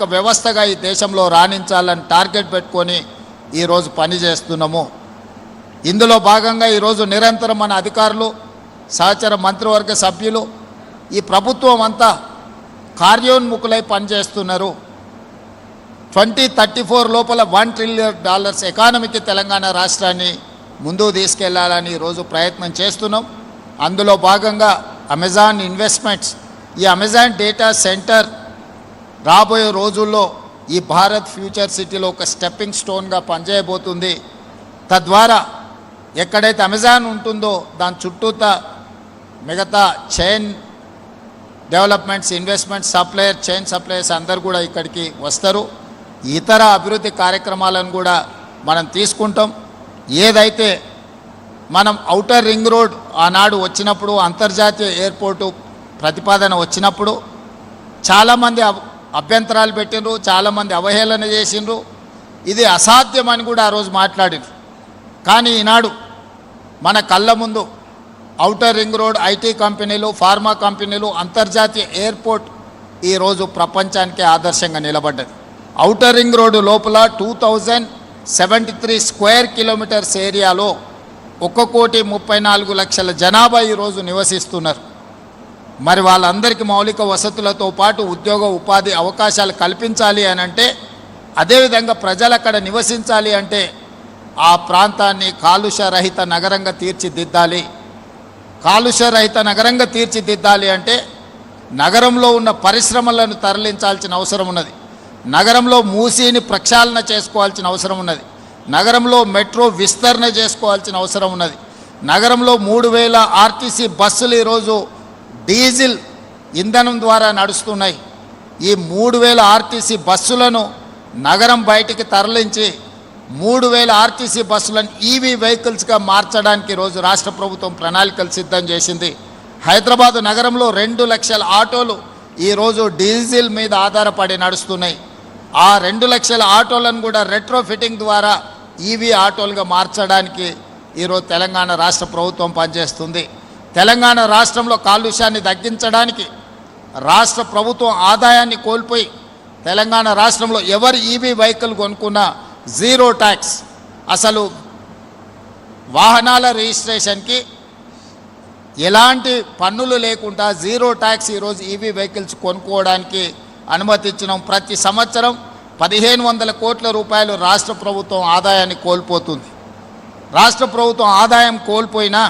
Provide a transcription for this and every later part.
ఆర్థిక వ్యవస్థగా ఈ దేశంలో రాణించాలని టార్గెట్ పెట్టుకొని ఈరోజు పనిచేస్తున్నాము. ఇందులో భాగంగా ఈరోజు నిరంతరం మన అధికారులు, సహచర మంత్రివర్గ సభ్యులు, ఈ ప్రభుత్వం అంతా కార్యోన్ముఖులై పనిచేస్తున్నారు. 2034 లోపల $1 ట్రిలియన్ ఎకానమీకి తెలంగాణ రాష్ట్రాన్ని ముందుకు తీసుకెళ్లాలని ఈరోజు ప్రయత్నం చేస్తున్నాం. అందులో భాగంగా అమెజాన్ ఇన్వెస్ట్మెంట్స్, ఈ అమెజాన్ డేటా సెంటర్ రాబోయే రోజుల్లో ఈ భారత్ ఫ్యూచర్ సిటీలో ఒక స్టెప్పింగ్ స్టోన్గా పనిచేయబోతుంది. తద్వారా ఎక్కడైతే అమెజాన్ ఉంటుందో దాని చుట్టూతా మిగతా chain developments, investments, chain suppliers అందరు కూడా ఇక్కడికి వస్తారు. ఇతర అభివృద్ధి కార్యక్రమాలను కూడా మనం తీసుకుంటాం. ఏదైతే మనం ఔటర్ రింగ్ రోడ్ ఆనాడు వచ్చినప్పుడు, అంతర్జాతీయ ఎయిర్పోర్టు ప్రతిపాదన వచ్చినప్పుడు చాలామంది అభ్యంతరాలు పెట్టిండ్రు, చాలామంది అవహేళన చేసిండ్రు. ఇది అసాధ్యమని కూడా ఆ రోజు మాట్లాడిండ్రు. కానీ ఈనాడు మన కళ్ళ ముందు ఔటర్ రింగ్ రోడ్, ఐటీ కంపెనీలు, ఫార్మా కంపెనీలు, అంతర్జాతీయ ఎయిర్పోర్ట్ ఈరోజు ప్రపంచానికి ఆదర్శంగా నిలబడ్డది. ఔటర్ రింగ్ రోడ్డు లోపల 2073 స్క్వేర్ కిలోమీటర్స్ ఏరియాలో 1,34,00,000 జనాభా ఈరోజు నివసిస్తున్నారు. మరి వాళ్ళందరికీ మౌలిక వసతులతో పాటు ఉద్యోగ ఉపాధి అవకాశాలు కల్పించాలి అని అంటే, అదేవిధంగా ప్రజలు అక్కడ నివసించాలి అంటే ఆ ప్రాంతాన్ని కాలుష్యరహిత నగరంగా తీర్చిదిద్దాలి. కాలుష్యరహిత నగరంగా తీర్చిదిద్దాలి అంటే నగరంలో ఉన్న పరిశ్రమలను తరలించాల్సిన అవసరం ఉన్నది. నగరంలో మూసీని ప్రక్షాళన చేసుకోవాల్సిన అవసరం ఉన్నది. నగరంలో మెట్రో విస్తరణ చేసుకోవాల్సిన అవసరం ఉన్నది. నగరంలో 3,000 ఆర్టీసీ బస్సులు ఈరోజు డీజిల్ ఇంధనం ద్వారా నడుస్తున్నాయి. ఈ 3,000 ఆర్టీసీ బస్సులను నగరం బయటికి తరలించి 3,000 ఆర్టీసీ బస్సులను ఈవీ వెహికల్స్గా మార్చడానికి ఈరోజు రాష్ట్ర ప్రభుత్వం ప్రణాళికలు సిద్ధం చేసింది. హైదరాబాదు నగరంలో 2 లక్షల ఆటోలు ఈరోజు డీజిల్ మీద ఆధారపడి నడుస్తున్నాయి. ఆ 2 లక్షల ఆటోలను కూడా రెట్రో ఫిట్టింగ్ ద్వారా ఈవీ ఆటోలుగా మార్చడానికి ఈరోజు తెలంగాణ రాష్ట్ర ప్రభుత్వం పనిచేస్తుంది. తెలంగాణ రాష్ట్రంలో కాలుష్యాన్ని తగ్గించడానికి రాష్ట్ర ప్రభుత్వం ఆదాయాన్ని కోల్పోయి తెలంగాణ రాష్ట్రంలో ఎవరు ఈవీ వెహికల్ కొనుక్కున్నా జీరో ట్యాక్స్, అసలు వాహనాల రిజిస్ట్రేషన్కి ఎలాంటి పన్నులు లేకుండా జీరో ట్యాక్స్ ఈరోజు ఈవీ వెహికల్స్ కొనుక్కోవడానికి అనుమతించినాం. ప్రతి సంవత్సరం 1,500 కోట్ల రూపాయలు రాష్ట్ర ప్రభుత్వం ఆదాయాన్ని కోల్పోతుంది. రాష్ట్ర ప్రభుత్వం ఆదాయం కోల్పోయినా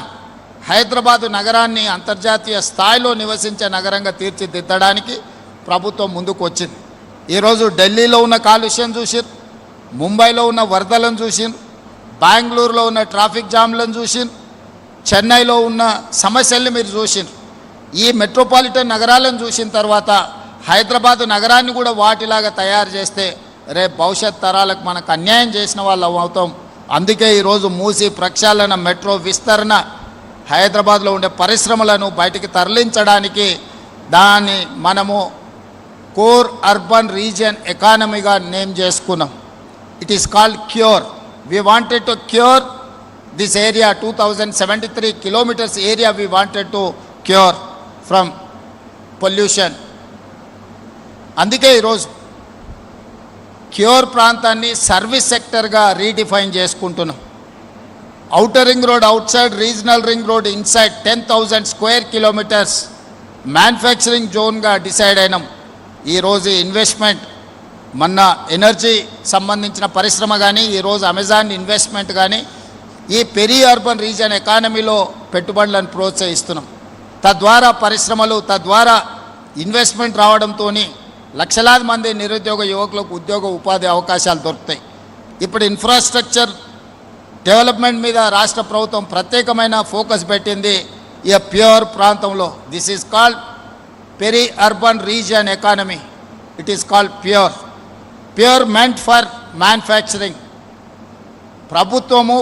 హైదరాబాదు నగరాన్ని అంతర్జాతీయ స్థాయిలో నివసించే నగరంగా తీర్చిదిద్దడానికి ప్రభుత్వం ముందుకు వచ్చింది. ఈరోజు ఢిల్లీలో ఉన్న కాలుష్యం చూసిరు, ముంబైలో ఉన్న వరదలను చూసిరు, బెంగళూరులో ఉన్న ట్రాఫిక్ జామ్లను చూసిరు, చెన్నైలో ఉన్న సమస్యల్ని మీరు చూసిరు. ఈ మెట్రోపాలిటన్ నగరాలను చూసిన తర్వాత హైదరాబాదు నగరాన్ని కూడా వాటిలాగా తయారు చేస్తే రేపు భవిష్యత్ తరాలకు మనకు అన్యాయం చేసిన వాళ్ళు అవుతాం. అందుకే ఈరోజు మూసి ప్రక్షాళన, మెట్రో విస్తరణ, హైదరాబాద్లో ఉండే పరిశ్రమలను బయటికి తరలించడానికి దాన్ని మనము కోర్ అర్బన్ రీజియన్ ఎకానమీగా నేమ్ చేసుకున్నాం. It is called cure. We wanted to cure this area, 2073 kilometers area we wanted to cure from pollution. అందుకే ఈరోజు క్యూర్ ప్రాంతాన్ని సర్వీస్ సెక్టర్గా రీడిఫైన్ చేసుకుంటున్నాం. Outer ring road, outside regional ring road, inside 10,000 square kilometers manufacturing జోన్గా decide అయినాం. ఈరోజు investment, మొన్న energy సంబంధించిన పరిశ్రమ కానీ, ఈరోజు అమెజాన్ ఇన్వెస్ట్మెంట్ కానీ, ఈ పెరి అర్బన్ రీజియన్ ఎకానమీలో పెట్టుబడులను ప్రోత్సహిస్తున్నాం. తద్వారా పరిశ్రమలు, తద్వారా ఇన్వెస్ట్మెంట్ రావడంతో లక్షలాది మంది నిరుద్యోగ యువకులకు ఉద్యోగ ఉపాధి అవకాశాలు దొరుకుతాయి. ఇప్పుడు ఇన్ఫ్రాస్ట్రక్చర్ డెవలప్మెంట్ మీద రాష్ట్ర ప్రభుత్వం ప్రత్యేకమైన ఫోకస్ పెట్టింది. ఈ ప్యూర్ ప్రాంతంలో this is called peri urban region economy. It is called pure meant for manufacturing. ప్రభుత్వము